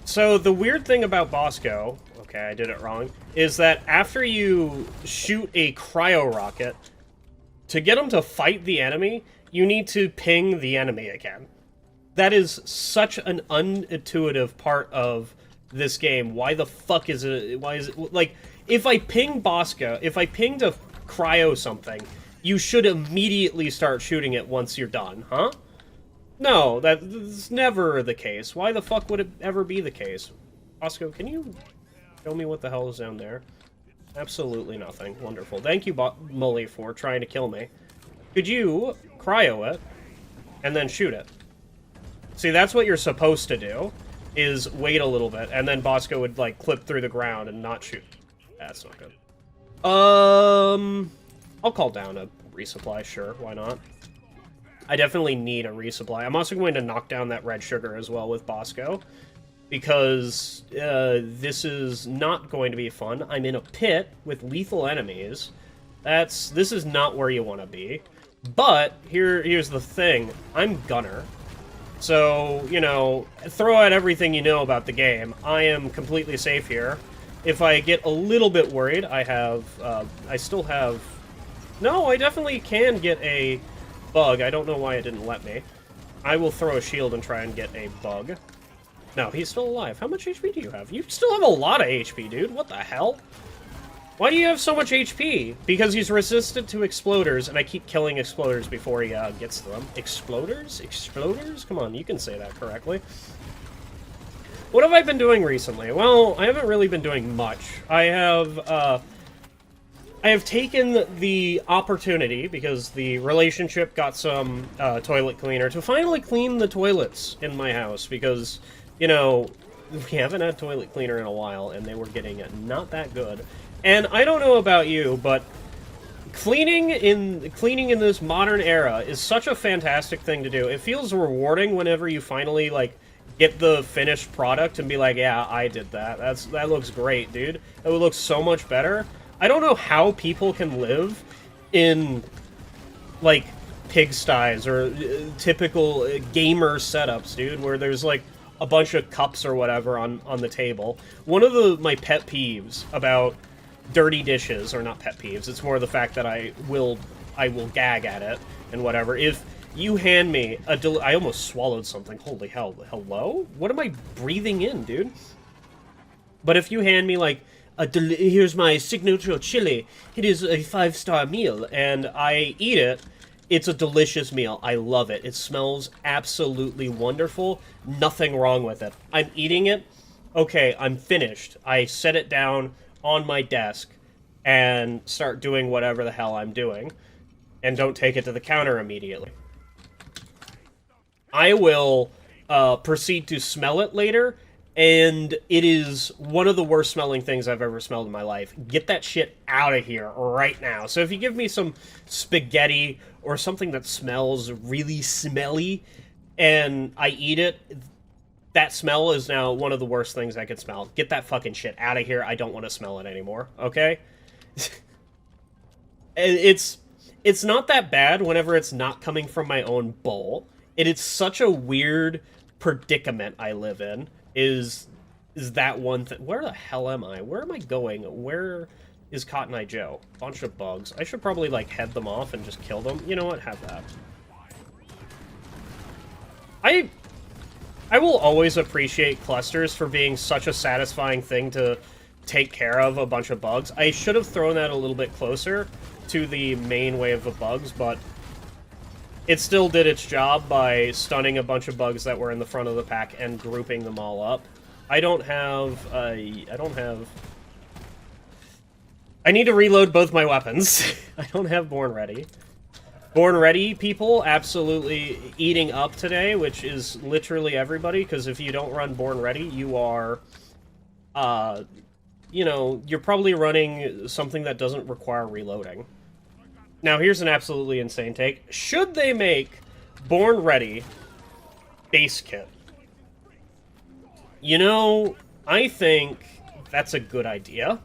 So the weird thing about Bosco, okay, I did it wrong, is that after you shoot a cryo rocket, to get him to fight the enemy, you need to ping the enemy again. That is such an unintuitive part of this game. Why the fuck is it? Why is it like if I ping Bosco, if I ping to cryo something, you should immediately start shooting it once you're done, huh? No, that's never the case. Why the fuck would it ever be the case? Bosco, can you show me what the hell is down there? Absolutely nothing. Wonderful. Thank you, Mully, for trying to kill me. Could you cryo it and then shoot it? See, that's what you're supposed to do, is wait a little bit, and then Bosco would, like, clip through the ground and not shoot. That's not good. I'll call down a resupply, sure, why not? I definitely need a resupply. I'm also going to knock down that red sugar as well with Bosco, because this is not going to be fun. I'm in a pit with lethal enemies. This is not where you want to be. But here's the thing. I'm Gunner. So, you know, throw out everything you know about the game. I am completely safe here. If I get a little bit worried, I still have... No, I definitely can get a bug. I don't know why it didn't let me. I will throw a shield and try and get a bug. No, he's still alive. How much HP do you have? You still have a lot of HP, dude. What the hell? Why do you have so much HP? Because he's resistant to exploders, and I keep killing exploders before he gets to them. Exploders? Exploders? Come on, you can say that correctly. What have I been doing recently? Well, I haven't really been doing much. I have taken the opportunity, because the relationship got some toilet cleaner, to finally clean the toilets in my house, because, you know, we haven't had toilet cleaner in a while, and they were getting not that good. And I don't know about you, but cleaning in this modern era is such a fantastic thing to do. It feels rewarding whenever you finally, like, get the finished product and be like, yeah, I did that. That looks great, dude. It would look so much better. I don't know how people can live in, like, pigsties or typical gamer setups, dude, where there's, like, a bunch of cups or whatever on the table. One of my pet peeves about dirty dishes, or not pet peeves, it's more the fact that I will gag at it and whatever. If you hand me I almost swallowed something. Holy hell. Hello? What am I breathing in, dude? But if you hand me, like, here's my signature chili, it is a 5-star meal, and I eat it, it's a delicious meal. I love it. It smells absolutely wonderful. Nothing wrong with it. I'm eating it. Okay, I'm finished. I set it down on my desk and start doing whatever the hell I'm doing, and don't take it to the counter immediately. I will proceed to smell it later, and it is one of the worst smelling things I've ever smelled in my life. Get that shit out of here right now. So if you give me some spaghetti or something that smells really smelly and I eat it, that smell is now one of the worst things I could smell. Get that fucking shit out of here. I don't want to smell it anymore, okay? It's not that bad whenever it's not coming from my own bowl. It's such a weird predicament I live in, is that one thing. Where the hell am I? Where am I going? Where is Cotton Eye Joe? Bunch of bugs. I should probably, like, head them off and just kill them. You know what? Have that. I will always appreciate clusters for being such a satisfying thing to take care of a bunch of bugs. I should have thrown that a little bit closer to the main wave of bugs, but it still did its job by stunning a bunch of bugs that were in the front of the pack and grouping them all up. I need to reload both my weapons. I don't have Born ready. Born Ready people absolutely eating up today, which is literally everybody, because if you don't run Born Ready, you are, you know, you're probably running something that doesn't require reloading. Now, here's an absolutely insane take. Should they make Born Ready base kit? You know, I think that's a good idea.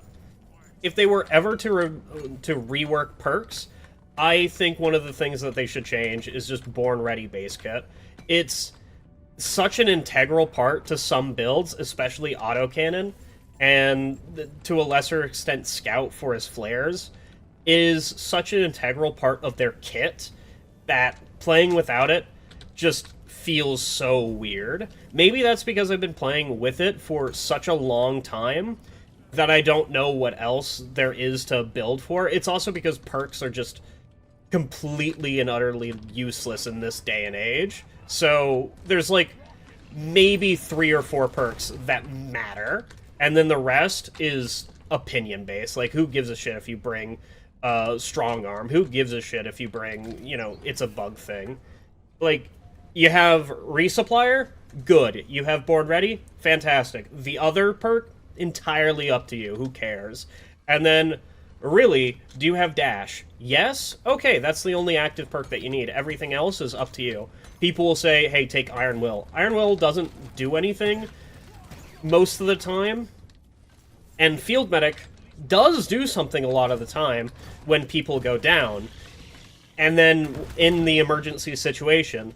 If they were ever to rework perks, I think one of the things that they should change is just Born Ready base kit. It's such an integral part to some builds, especially autocannon, and to a lesser extent Scout for his flares, is such an integral part of their kit that playing without it just feels so weird. Maybe that's because I've been playing with it for such a long time that I don't know what else there is to build for. It's also because perks are just completely and utterly useless in this day and age. So there's like maybe 3 or 4 perks that matter, and then the rest is opinion based. Like, who gives a shit if you bring strong arm? Who gives a shit if you bring, you know, it's a bug thing? Like, you have Resupplier? Good. You have Born Ready? Fantastic. The other perk? Entirely up to you. Who cares? And then, really, do you have Dash? Yes? Okay, that's the only active perk that you need. Everything else is up to you. People will say, hey, take Iron Will. Iron Will doesn't do anything most of the time, and Field Medic does do something a lot of the time when people go down. And then, in the emergency situation,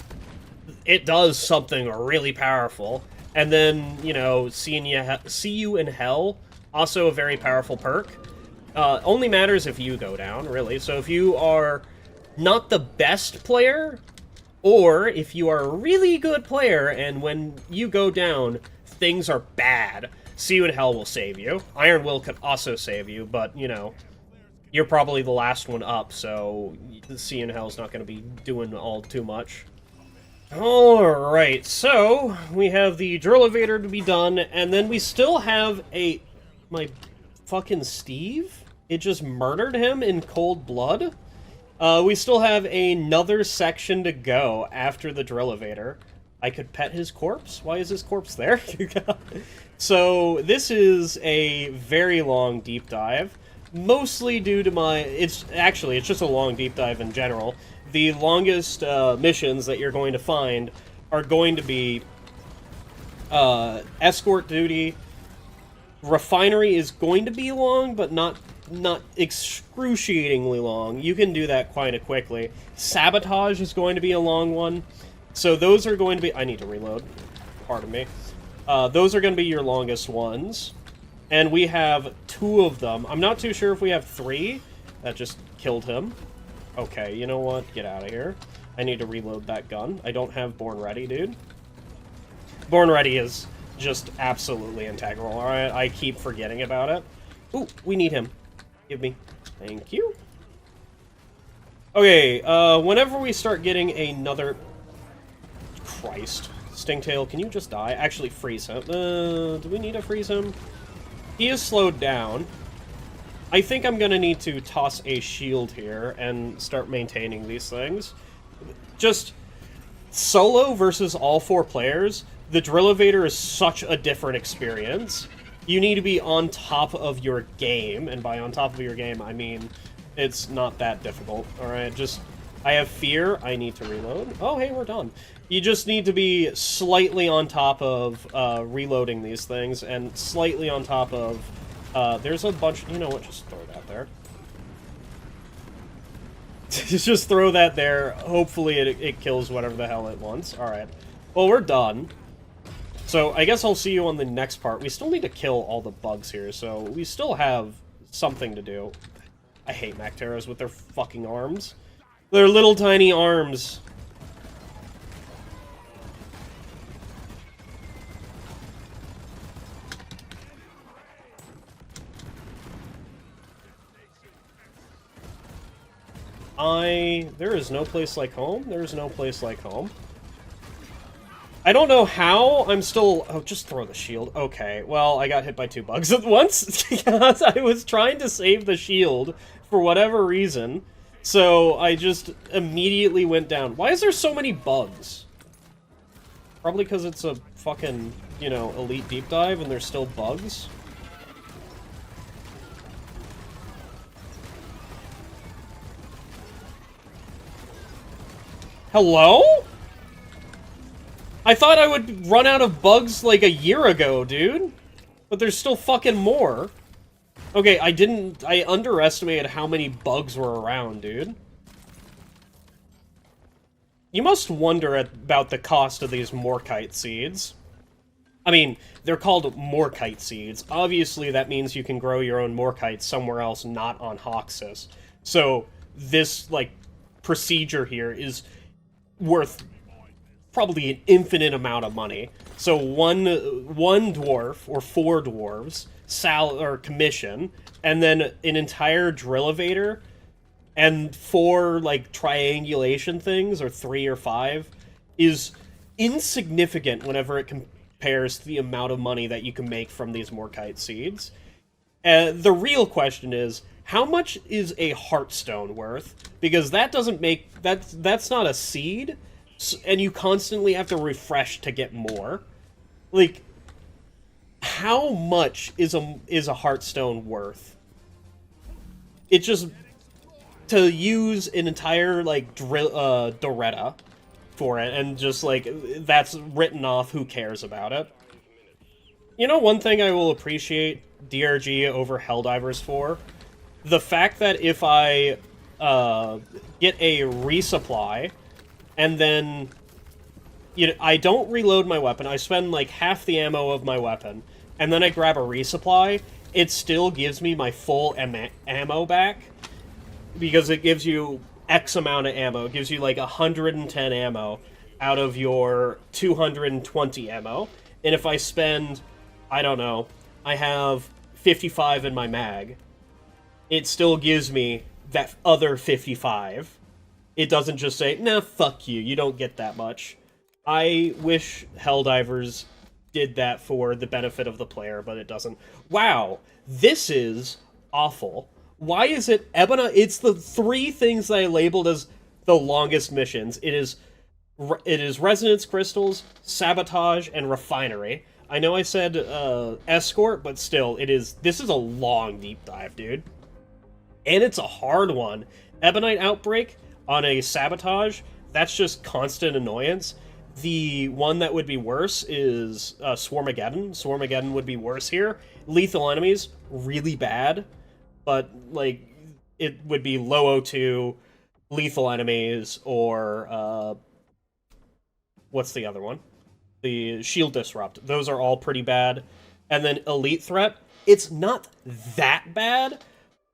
it does something really powerful. And then, you know, see you in Hell, also a very powerful perk. Only matters if you go down, really. So if you are not the best player, or if you are a really good player, and when you go down, things are bad, See You in Hell will save you. Iron Will could also save you, but, you know, you're probably the last one up, so See You in Hell's not going to be doing all too much. Alright, so we have the Drill-Evader to be done, and then we still have my fucking Steve? It just murdered him in cold blood? We still have another section to go after the Drill-Evader. I could pet his corpse? Why is his corpse there? So, this is a very long deep dive, mostly due to it's just a long deep dive in general. The longest missions that you're going to find are going to be escort duty. Refinery is going to be long, but not excruciatingly long. You can do that quite quickly. Sabotage is going to be a long one. So those are going to be... I need to reload. Pardon me. Those are going to be your longest ones. And we have 2 of them. I'm not too sure if we have 3. That just killed him. Okay, you know what? Get out of here. I need to reload that gun. I don't have Born Ready, dude. Born Ready is just absolutely integral, alright? I keep forgetting about it. Ooh, we need him. Give me. Thank you. Okay, whenever we start getting another... Christ. Stingtail, can you just die? Actually, freeze him. Do we need to freeze him? He is slowed down. I think I'm gonna need to toss a shield here and start maintaining these things. Just solo versus all 4 players, the Drill-Evader is such a different experience. You need to be on top of your game, and by on top of your game, I mean it's not that difficult, alright? Just, I have fear, I need to reload. Oh, hey, we're done. You just need to be slightly on top of reloading these things, and slightly on top of... there's a bunch... You know what? Just throw that there. Just throw that there. Hopefully it kills whatever the hell it wants. Alright. Well, we're done. So, I guess I'll see you on the next part. We still need to kill all the bugs here, so we still have something to do. I hate Macteras with their fucking arms. Their little tiny arms. There is no place like home. There is no place like home. I don't know how I'm still... Oh, just throw the shield. Okay, well, I got hit by 2 bugs at once. Because I was trying to save the shield for whatever reason. So I just immediately went down. Why is there so many bugs? Probably because it's a fucking, you know, elite deep dive and there's still bugs. Hello? I thought I would run out of bugs like a year ago, dude. But there's still fucking more. Okay, I underestimated how many bugs were around, dude. You must wonder about the cost of these Morkite seeds. I mean, they're called Morkite seeds. Obviously, that means you can grow your own Morkite somewhere else, not on Hoxus. So, this, like, procedure here is worth probably an infinite amount of money. So one dwarf or 4 dwarves commission, and then an entire drill elevator and 4 like triangulation things, or 3 or 5, is insignificant whenever it compares to the amount of money that you can make from these Morkite seeds. The real question is, how much is a Heartstone worth? Because that doesn't make... That's not a seed, and you constantly have to refresh to get more. Like, how much is a Heartstone worth? It just... To use an entire, like, Doretta for it, and just, like, that's written off, who cares about it? You know, one thing I will appreciate DRG over Helldivers for? The fact that if I get a resupply, and then I don't reload my weapon, I spend like half the ammo of my weapon, and then I grab a resupply, it still gives me my full ammo back, because it gives you X amount of ammo. It gives you like 110 ammo out of your 220 ammo, and if I spend, I don't know, I have 55 in my mag, it still gives me that other 55. It doesn't just say, nah, fuck you, you don't get that much. I wish Helldivers did that for the benefit of the player, but it doesn't. Wow, this is awful. Why is it Ebony? It's the 3 things that I labeled as the longest missions. It is Resonance Crystals, Sabotage, and Refinery. I know I said Escort, but still, this is a long deep dive, dude. And it's a hard one. Ebonite Outbreak on a Sabotage, that's just constant annoyance. The one that would be worse is Swarmageddon. Swarmageddon would be worse here. Lethal Enemies, really bad. But, like, it would be low O2, Lethal Enemies, or, what's the other one? The Shield Disrupt. Those are all pretty bad. And then Elite Threat, it's not that bad,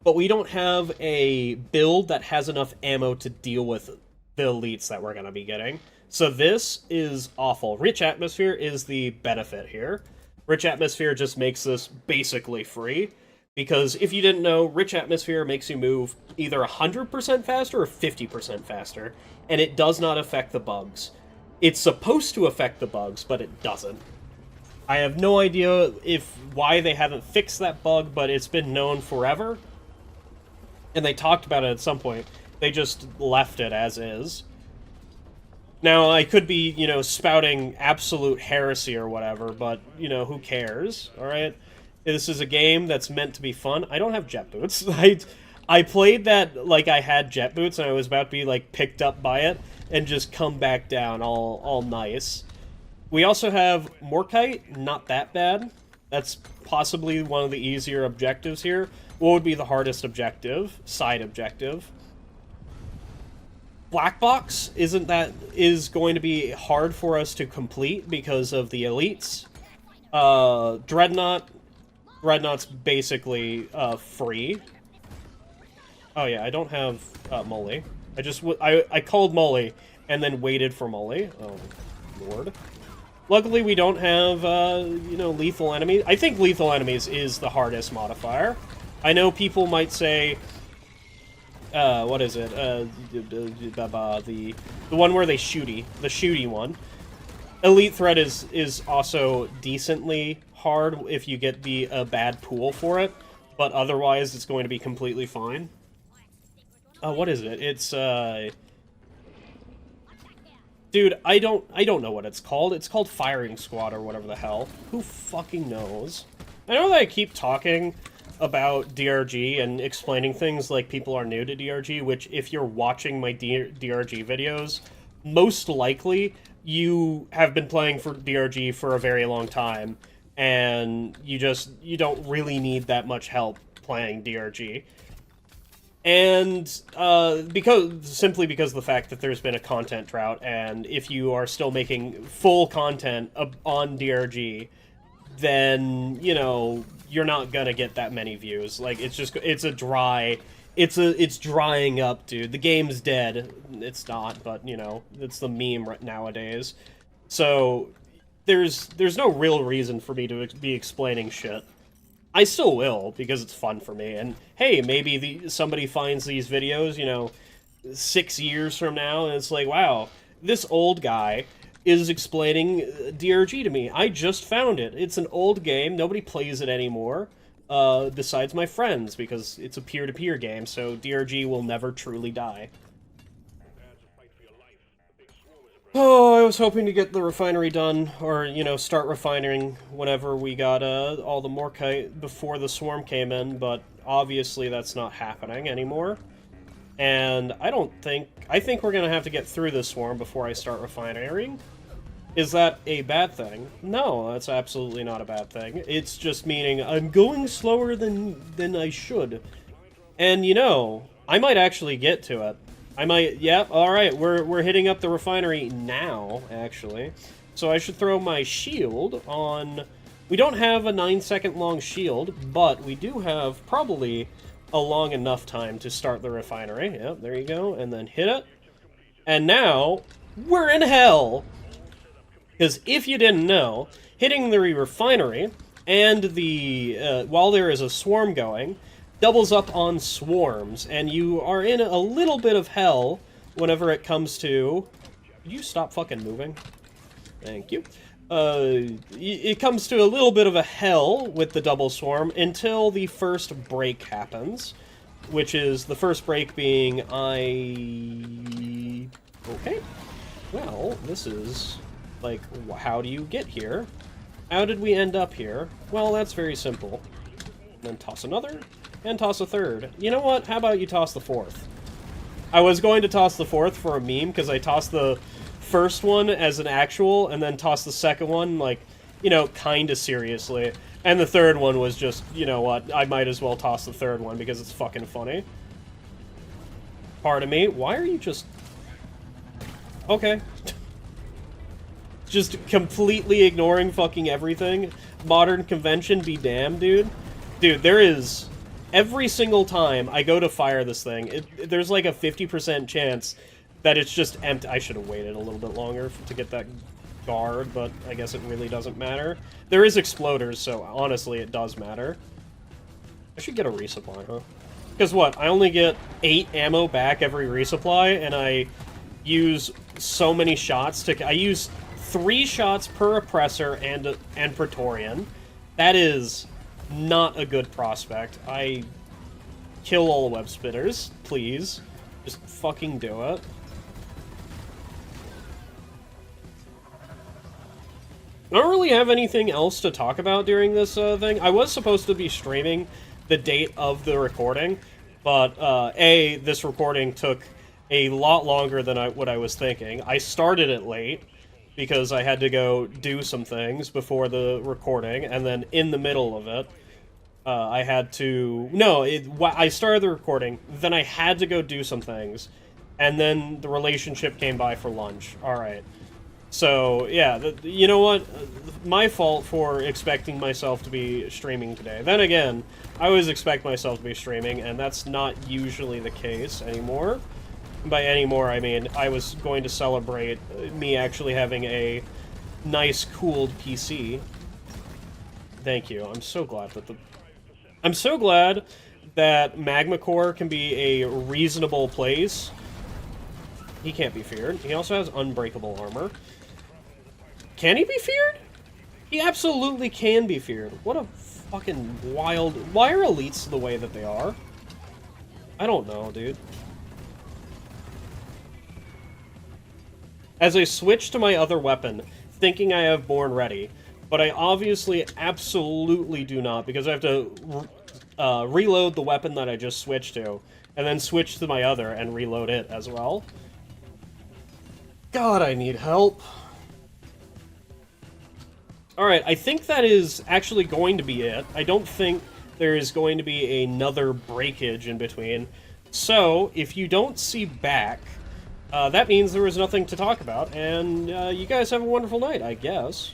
but we don't have a build that has enough ammo to deal with the elites that we're going to be getting. So this is awful. Rich Atmosphere is the benefit here. Rich Atmosphere just makes this basically free, because if you didn't know, Rich Atmosphere makes you move either 100% faster or 50% faster, and it does not affect the bugs. It's supposed to affect the bugs, but it doesn't. I have no idea why they haven't fixed that bug, but it's been known forever. And they talked about it at some point. They just left it as is. Now, I could be, spouting absolute heresy or whatever, but, who cares, alright? This is a game that's meant to be fun. I don't have jet boots. I played that like I had jet boots, and I was about to be, like, picked up by it, and just come back down all nice. We also have Morkite, not that bad. That's possibly one of the easier objectives here. What would be the hardest objective? Side objective. Black Box is going to be hard for us to complete because of the elites. Dreadnought's basically free. Oh yeah, I don't have Molly. I called Molly and then waited for Molly. Oh lord. Luckily we don't have lethal enemies. I think lethal enemies is the hardest modifier. I know people might say, what is it? The one where they shooty. The shooty one. Elite Threat is also decently hard if you get a bad pool for it, but otherwise it's going to be completely fine. what is it? It's, dude, I don't know what it's called. It's called Firing Squad or whatever the hell. Who fucking knows? I know that I keep talking about DRG and explaining things like people are new to DRG, which if you're watching my DRG videos, most likely you have been playing for DRG for a very long time, and you don't really need that much help playing DRG. And simply because of the fact that there's been a content drought, and if you are still making full content on DRG, then, you know, you're not gonna get that many views. Like, it's drying up, dude. The game's dead. It's not, but, you know, it's the meme nowadays. So, there's no real reason for me to be explaining shit. I still will, because it's fun for me, and hey, maybe somebody finds these videos, you know, 6 years from now, and it's like, wow, this old guy is explaining DRG to me. I just found it. It's an old game, nobody plays it anymore, besides my friends, because it's a peer-to-peer game, so DRG will never truly die. Oh, I was hoping to get the refinery done, or, you know, start refining whenever we got all the Morkite before the swarm came in, but obviously that's not happening anymore. And I think we're gonna have to get through this swarm before I start refining. Is that a bad thing? No, that's absolutely not a bad thing. It's just meaning I'm going slower than I should. And, you know, I might actually get to it. Yep, alright, we're hitting up the refinery now, actually. So I should throw my shield on... We don't have a 9-second long shield, but we do have probably a long enough time to start the refinery. Yep, there you go, and then hit it. And now, we're in hell! Because if you didn't know, hitting the refinery and the... while there is a swarm going, doubles up on swarms, and you are in a little bit of hell whenever it comes to... Could you stop fucking moving? Thank you. It comes to a little bit of a hell with the double swarm until the first break happens, which is the first break being Okay. Well, this is... like, how do you get here? How did we end up here? Well, that's very simple. And then toss another. And toss a third. You know what? How about you toss the fourth? I was going to toss the fourth for a meme, because I tossed the first one as an actual, and then tossed the second one, like, you know, kinda seriously. And the third one was just, you know what, I might as well toss the third one, because it's fucking funny. Pardon me, why are you just... Okay. Just completely ignoring fucking everything. Modern convention be damned, dude. Dude, there is... Every single time I go to fire this thing, there's like a 50% chance that it's just empty. I should have waited a little bit longer to get that guard, but I guess it really doesn't matter. There is exploders, so honestly it does matter. I should get a resupply, huh? Because what, I only get 8 ammo back every resupply, and I use so many shots to... I use 3 shots per oppressor and Praetorian. That is... not a good prospect. I kill all the web spitters, please. Just fucking do it. I don't really have anything else to talk about during this thing. I was supposed to be streaming the date of the recording, but this recording took a lot longer than what I was thinking. I started it late because I had to go do some things before the recording, and then in the middle of it, I had to... No, I started the recording, then I had to go do some things, and then the relationship came by for lunch. Alright. So, yeah, you know what? My fault for expecting myself to be streaming today. Then again, I always expect myself to be streaming, and that's not usually the case anymore. By anymore, I mean, I was going to celebrate me actually having a nice, cooled PC. Thank you. I'm so glad that Magma Core can be a reasonable place. He can't be feared. He also has unbreakable armor. Can he be feared? He absolutely can be feared. What a fucking wild... Why are elites the way that they are? I don't know, dude. as I switch to my other weapon, thinking I have Born ready, but I obviously absolutely do not, because I have to reload the weapon that I just switched to, and then switch to my other and reload it as well. God, I need help. Alright, I think that is actually going to be it. I don't think there is going to be another breakage in between. So, if you don't see back, that means there was nothing to talk about, and you guys have a wonderful night, I guess.